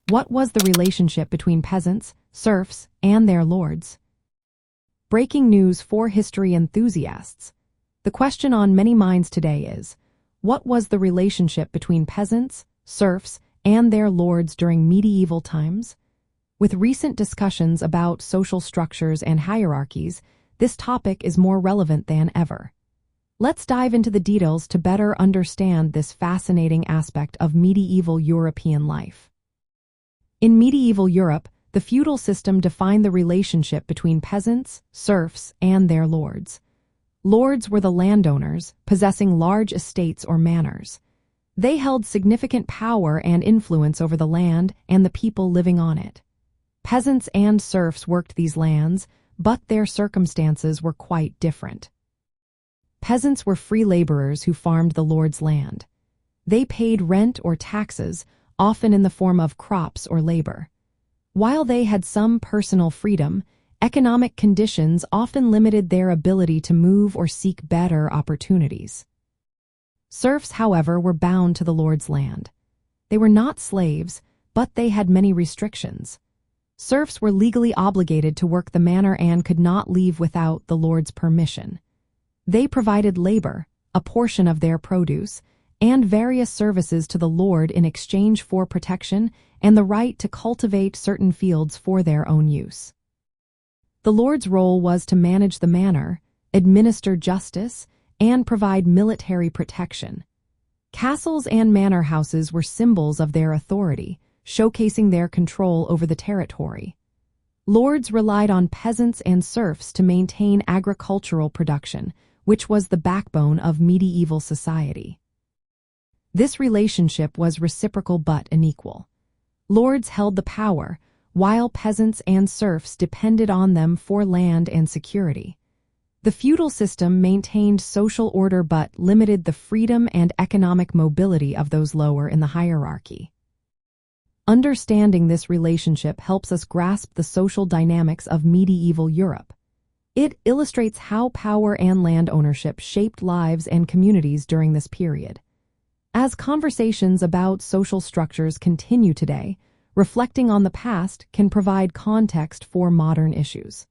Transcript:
What was the relationship between peasants, serfs, and their lords? Breaking news for history enthusiasts. The question on many minds today is, what was the relationship between peasants, serfs, and their lords during medieval times? With recent discussions about social structures and hierarchies, this topic is more relevant than ever. Let's dive into the details to better understand this fascinating aspect of medieval European life. In medieval Europe, the feudal system defined the relationship between peasants, serfs, and their lords. Lords were the landowners, possessing large estates or manors. They held significant power and influence over the land and the people living on it. Peasants and serfs worked these lands, but their circumstances were quite different. Peasants were free laborers who farmed the lord's land. They paid rent or taxes, often in the form of crops or labor. While they had some personal freedom, economic conditions often limited their ability to move or seek better opportunities. Serfs, however, were bound to the lord's land. They were not slaves, but they had many restrictions. Serfs were legally obligated to work the manor and could not leave without the lord's permission. They provided labor, a portion of their produce, and various services to the lord in exchange for protection and the right to cultivate certain fields for their own use. The lord's role was to manage the manor, administer justice, and provide military protection. Castles and manor houses were symbols of their authority, showcasing their control over the territory. Lords relied on peasants and serfs to maintain agricultural production, which was the backbone of medieval society. This relationship was reciprocal but unequal. Lords held the power, while peasants and serfs depended on them for land and security. The feudal system maintained social order but limited the freedom and economic mobility of those lower in the hierarchy. Understanding this relationship helps us grasp the social dynamics of medieval Europe. It illustrates how power and land ownership shaped lives and communities during this period. As conversations about social structures continue today, reflecting on the past can provide context for modern issues.